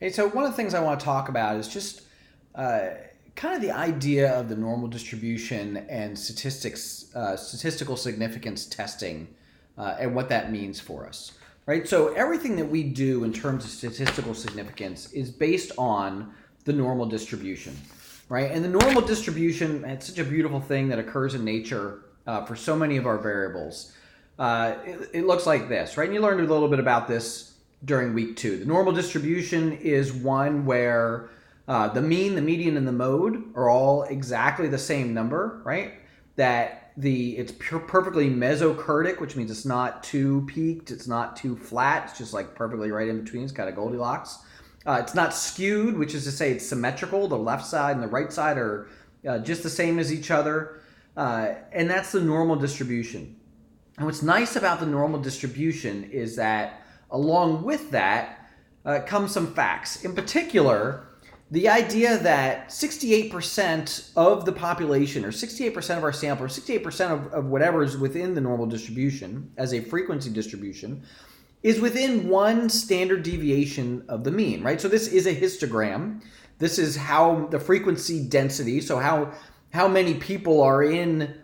Hey, so one of the things I want to talk about is just uh, kind of the idea of the normal distribution and statistical significance testing, and what that means for us, right? So everything that we do in terms of statistical significance is based on the normal distribution, right? And the normal distribution, it's such a beautiful thing that occurs in nature for so many of our variables. It looks like this, right? And you learned a little bit about this during week 2. The normal distribution is one where the mean, the median, and the mode are all exactly the same number, right? That it's perfectly mesocurtic, which means it's not too peaked, it's not too flat, it's just like perfectly right in between. It's kind of Goldilocks. It's not skewed, which is to say it's symmetrical. The left side and the right side are just the same as each other, and that's the normal distribution. And what's nice about the normal distribution is that along with that comes some facts. In particular, the idea that 68% of the population, or 68% of our sample, or 68% of whatever is within the normal distribution as a frequency distribution, is within one standard deviation of the mean, right? So this is a histogram. This is how the frequency density, so how many people are in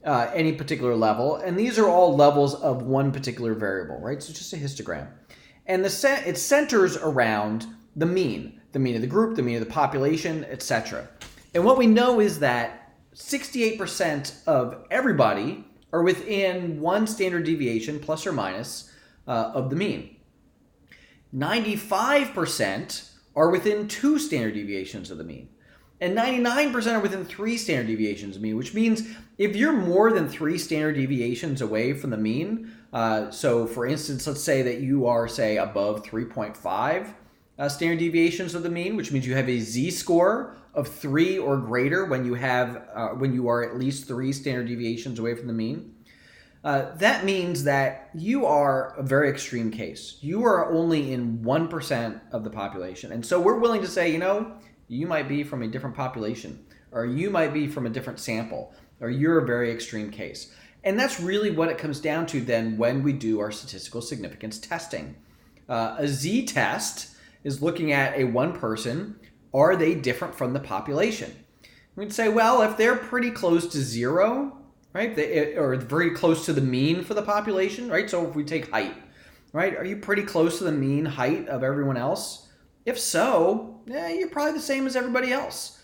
any particular level, and these are all levels of one particular variable, right? So it's just a histogram. And it centers around the mean of the group, the mean of the population, etc. And what we know is that 68% of everybody are within one standard deviation, plus or minus, of the mean. 95% are within two standard deviations of the mean. And 99% are within 3 standard deviations of the mean, which means if you're more than 3 standard deviations away from the mean, so for instance, let's say that you are, say, above 3.5 standard deviations of the mean, which means you have a z-score of 3 or greater when you are at least 3 standard deviations away from the mean. That means that you are a very extreme case. You are only in 1% of the population. And so we're willing to say, you might be from a different population, or you might be from a different sample, or you're a very extreme case. And that's really what it comes down to then when we do our statistical significance testing. A z-test is looking at a one person, are they different from the population? We'd say, well, if they're pretty close to 0, right, or very close to the mean for the population, right? So if we take height, right, are you pretty close to the mean height of everyone else? If so, you're probably the same as everybody else.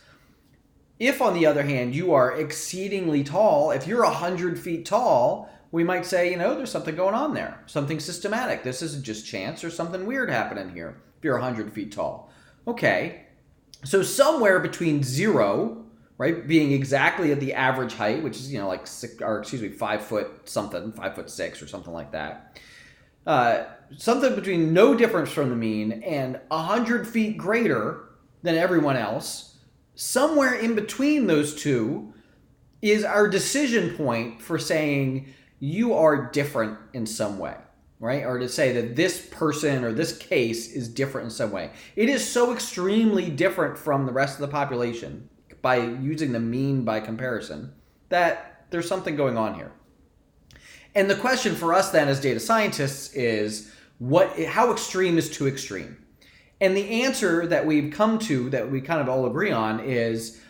If, on the other hand, you are exceedingly tall, if you're 100 feet tall, we might say, there's something going on there, something systematic. This isn't just chance. There's something weird happening here if you're 100 feet tall. Okay, so somewhere between 0, right, being exactly at the average height, which is, 5 foot something, 5'6" or something like that. Something between no difference from the mean and 100 feet greater than everyone else, somewhere in between those two is our decision point for saying you are different in some way, right? Or to say that this person or this case is different in some way. It is so extremely different from the rest of the population by using the mean by comparison that there's something going on here. And the question for us then as data scientists is, how extreme is too extreme? And the answer that we've come to, that we kind of all agree on, is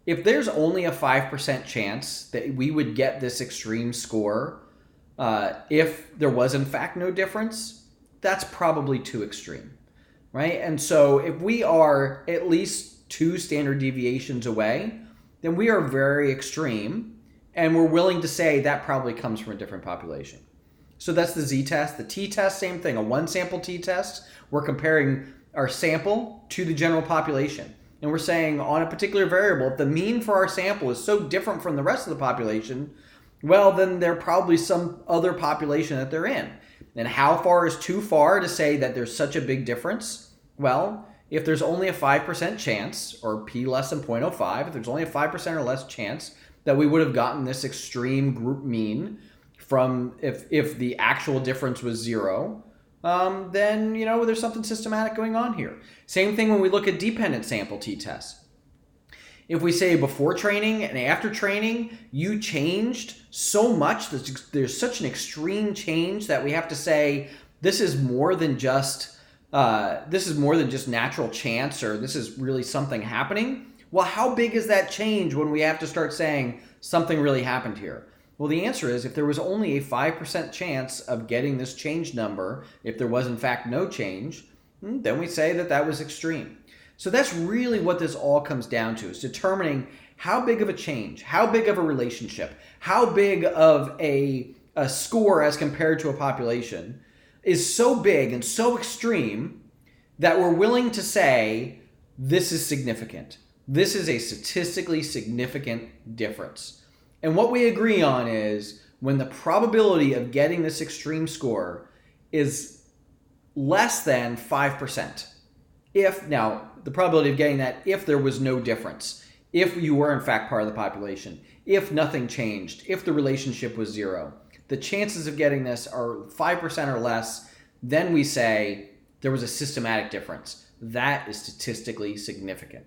if there's only a 5% chance that we would get this extreme score, if there was in fact no difference, that's probably too extreme, right? And so if we are at least 2 standard deviations away, then we are very extreme. And we're willing to say that probably comes from a different population. So that's the z-test. The t-test, same thing, a one-sample t-test. We're comparing our sample to the general population. And we're saying on a particular variable, if the mean for our sample is so different from the rest of the population, well, then there's probably some other population that they're in. And how far is too far to say that there's such a big difference? Well, if there's only a 5% chance, or p less than 0.05, if there's only a 5% or less chance that we would have gotten this extreme group mean from if the actual difference was 0, then there's something systematic going on here. Same thing when we look at dependent sample t-tests. If we say before training and after training, you changed so much, there's such an extreme change that we have to say this is more than just this is more than just natural chance, or this is really something happening. Well, how big is that change when we have to start saying something really happened here? Well, the answer is if there was only a 5% chance of getting this change number, if there was in fact no change, then we say that that was extreme. So that's really what this all comes down to, is determining how big of a change, how big of a relationship, how big of a score as compared to a population is so big and so extreme that we're willing to say this is significant. This is a statistically significant difference. And what we agree on is when the probability of getting this extreme score is less than 5%. Now, the probability of getting that if there was no difference, if you were in fact part of the population, if nothing changed, if the relationship was zero, the chances of getting this are 5% or less, then we say there was a systematic difference. That is statistically significant.